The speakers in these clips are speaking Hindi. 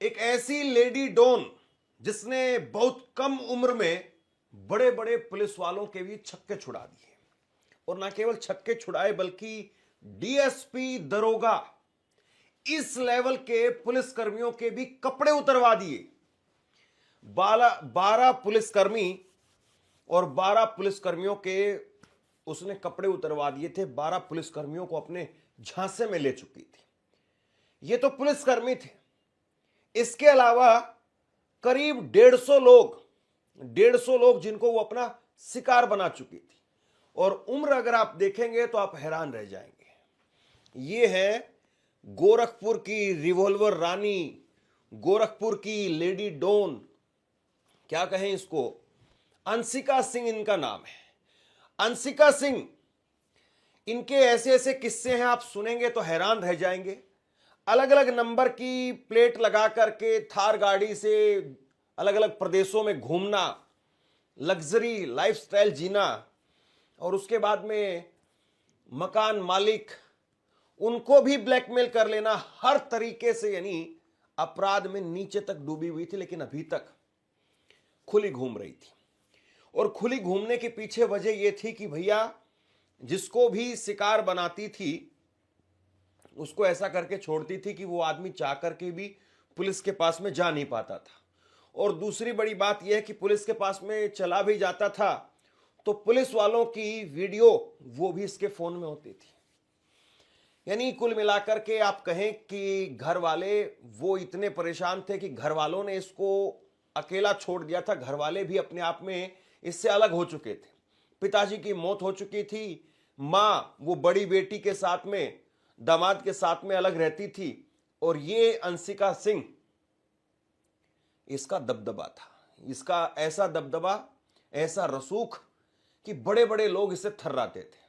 एक ऐसी लेडी डॉन जिसने बहुत कम उम्र में बड़े बड़े पुलिस वालों के भी छक्के छुड़ा दिए, और ना केवल छक्के छुड़ाए बल्कि डीएसपी दरोगा इस लेवल के पुलिस कर्मियों के भी कपड़े उतरवा दिए। 12 पुलिसकर्मी और 12 पुलिसकर्मियों के उसने कपड़े उतरवा दिए थे। 12 पुलिसकर्मियों को अपने झांसे में ले चुकी थी। ये तो पुलिसकर्मी थे, इसके अलावा करीब 150 लोग जिनको वो अपना शिकार बना चुकी थी। और उम्र अगर आप देखेंगे तो आप हैरान रह जाएंगे। ये है गोरखपुर की रिवॉल्वर रानी, गोरखपुर की लेडी डॉन, क्या कहें इसको, अंशिका सिंह इनका नाम है। अंशिका सिंह, इनके ऐसे ऐसे किस्से हैं, आप सुनेंगे तो हैरान रह जाएंगे। अलग अलग नंबर की प्लेट लगा करके थार गाड़ी से अलग अलग प्रदेशों में घूमना, लग्जरी लाइफस्टाइल जीना, और उसके बाद में मकान मालिक उनको भी ब्लैकमेल कर लेना, हर तरीके से यानी अपराध में नीचे तक डूबी हुई थी, लेकिन अभी तक खुली घूम रही थी। और खुली घूमने के पीछे वजह यह थी कि भैया जिसको भी शिकार बनाती थी उसको ऐसा करके छोड़ती थी कि वो आदमी चाह करके भी पुलिस के पास में जा नहीं पाता था। और दूसरी बड़ी बात यह है कि पुलिस के पास में चला भी जाता था तो पुलिस वालों की वीडियो वो भी इसके फोन में होती थी। यानी कुल मिलाकर के आप कहें कि घर वाले वो इतने परेशान थे कि घर वालों ने इसको अकेला छोड़ दिया था। घर वाले भी अपने आप में इससे अलग हो चुके थे। पिताजी की मौत हो चुकी थी, माँ वो बड़ी बेटी के साथ में, दामाद के साथ में अलग रहती थी, और ये अंशिका सिंह, इसका दबदबा था, इसका ऐसा दबदबा, ऐसा रसूख कि बड़े बड़े लोग इसे थर्राते थे।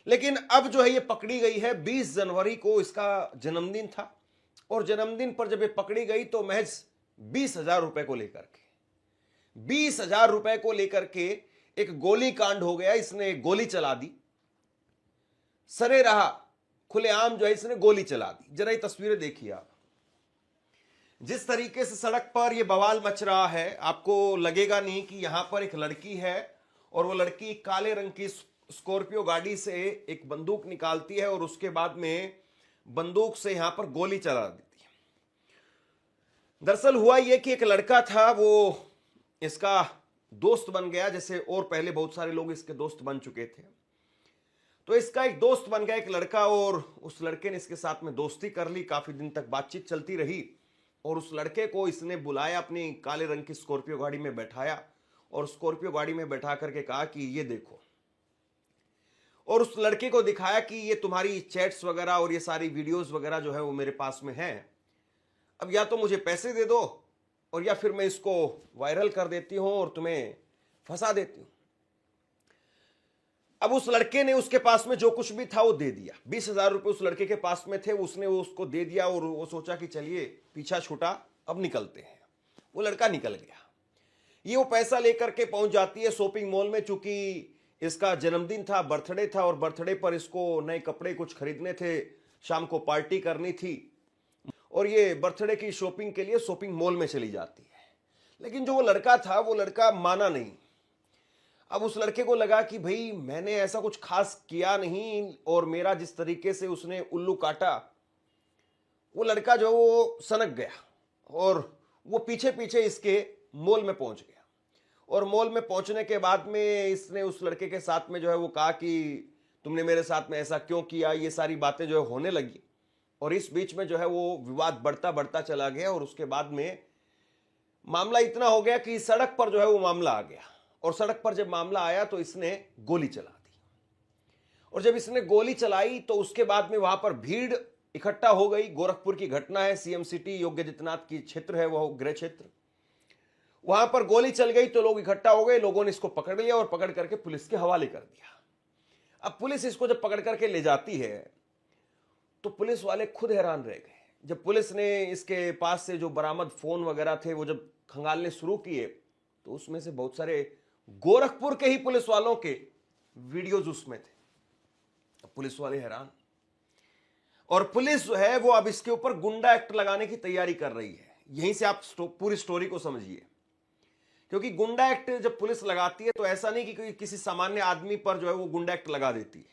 लेकिन अब जो है ये पकड़ी गई है। 20 जनवरी को इसका जन्मदिन था, और जन्मदिन पर जब ये पकड़ी गई तो महज 20,000 रुपए को लेकर के 20,000 रुपए को लेकर के एक गोली कांड हो गया। इसने गोली चला दी, सरे रहा खुलेआम जो है इसने गोली चला दी। जरा ये तस्वीरें देखिए आप, जिस तरीके से सड़क पर ये बवाल मच रहा है, आपको लगेगा नहीं कि यहां पर एक लड़की है और वो लड़की काले रंग की स्कॉर्पियो गाड़ी से एक बंदूक निकालती है और उसके बाद में बंदूक से यहां पर गोली चला देती है। दरअसल हुआ यह कि एक लड़का था, वो इसका दोस्त बन गया, जैसे और पहले बहुत सारे लोग इसके दोस्त बन चुके थे। तो इसका एक दोस्त बन गया एक लड़का, और उस लड़के ने इसके साथ में दोस्ती कर ली। काफी दिन तक बातचीत चलती रही, और उस लड़के को इसने बुलाया, अपनी काले रंग की स्कॉर्पियो गाड़ी में बैठाया, और स्कॉर्पियो गाड़ी में बैठा करके कहा कि ये देखो, और उस लड़के को दिखाया कि ये तुम्हारी चैट्स वगैरह और ये सारी वीडियोस वगैरह जो है वो मेरे पास में है। अब या तो मुझे पैसे दे दो, और या फिर मैं इसको वायरल कर देती हूं और तुम्हें फंसा देती हूं। अब उस लड़के ने उसके पास में जो कुछ भी था वो दे दिया। 20,000 रुपए उस लड़के के पास में थे, उसने वो उसको दे दिया, और वो सोचा कि चलिए पीछा छूटा, अब निकलते हैं। वो लड़का निकल गया। ये वो पैसा लेकर के पहुंच जाती है शॉपिंग मॉल में, चूंकि इसका जन्मदिन था, बर्थडे था, और बर्थडे पर इसको नए कपड़े कुछ खरीदने थे, शाम को पार्टी करनी थी, और ये बर्थडे की शॉपिंग के लिए शॉपिंग मॉल में चली जाती है। लेकिन जो वो लड़का था वो लड़का माना नहीं। अब उस लड़के को लगा कि भाई मैंने ऐसा कुछ खास किया नहीं, और मेरा जिस तरीके से उसने उल्लू काटा, वो लड़का जो वो सनक गया, और वो पीछे पीछे इसके मॉल में पहुंच गया। और मॉल में पहुंचने के बाद में इसने उस लड़के के साथ में जो है वो कहा कि तुमने मेरे साथ में ऐसा क्यों किया, ये सारी बातें जो है होने लगी। और इस बीच में जो है वो विवाद बढ़ता बढ़ता चला गया, और उसके बाद में मामला इतना हो गया कि सड़क पर जो है वो मामला आ गया। और सड़क पर जब मामला आया तो इसने गोली चला दी, और जब इसने गोली चलाई तो उसके बाद में वहां पर भीड़ इकट्ठा हो गई। गोरखपुर की घटना है, सीएम सिटी योगी आदित्यनाथ की क्षेत्र है, वह गृह क्षेत्र। वहां पर गोली चल गई तो लोग इकट्ठा हो गए, लोगों ने इसको पकड़ लिया और पकड़ करके पुलिस के हवाले कर दिया। अब पुलिस इसको जब पकड़ करके ले जाती है तो पुलिस वाले खुद हैरान रह गए। जब पुलिस ने इसके पास से जो बरामद फोन वगैरह थे वो जब खंगालने शुरू किए तो उसमें से बहुत सारे गोरखपुर के ही पुलिस वालों के वीडियोज उसमें थे। पुलिस वाले हैरान, और पुलिस जो है वो अब इसके ऊपर गुंडा एक्ट लगाने की तैयारी कर रही है। यहीं से आप पूरी स्टोरी को समझिए। क्योंकि गुंडा एक्ट जब पुलिस लगाती है तो ऐसा नहीं कि कोई किसी सामान्य आदमी पर जो है वो गुंडा एक्ट लगा देती है,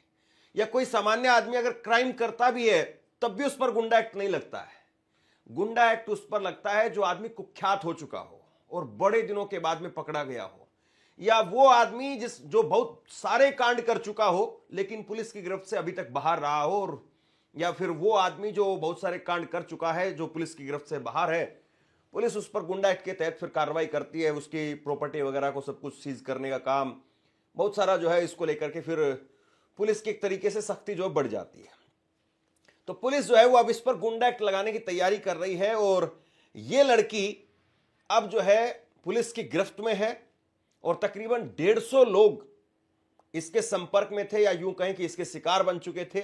या कोई सामान्य आदमी अगर क्राइम करता भी है तब भी उस पर गुंडा एक्ट नहीं लगता है। गुंडा एक्ट उस पर लगता है जो आदमी कुख्यात हो चुका हो और बड़े दिनों के बाद में पकड़ा गया हो, या वो आदमी जो बहुत सारे कांड कर चुका हो लेकिन पुलिस की गिरफ्त से अभी तक बाहर रहा हो, और या फिर वो आदमी जो बहुत सारे कांड कर चुका है जो पुलिस की गिरफ्त से बाहर है, पुलिस उस पर गुंडा एक्ट के तहत फिर कार्रवाई करती है, उसकी प्रॉपर्टी वगैरह को सब कुछ सीज करने का काम, बहुत सारा जो है इसको लेकर के फिर पुलिस की एक तरीके से सख्ती जो है बढ़ जाती है। तो पुलिस जो है वो अब इस पर गुंडा एक्ट लगाने की तैयारी कर रही है, और ये लड़की अब जो है पुलिस की गिरफ्त में है और तकरीबन 150 लोग इसके संपर्क में थे, या यूं कहें कि इसके शिकार बन चुके थे।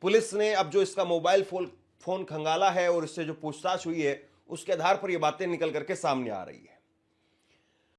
पुलिस ने अब जो इसका मोबाइल फोन खंगाला है और इससे जो पूछताछ हुई है उसके आधार पर ये बातें निकल करके सामने आ रही है।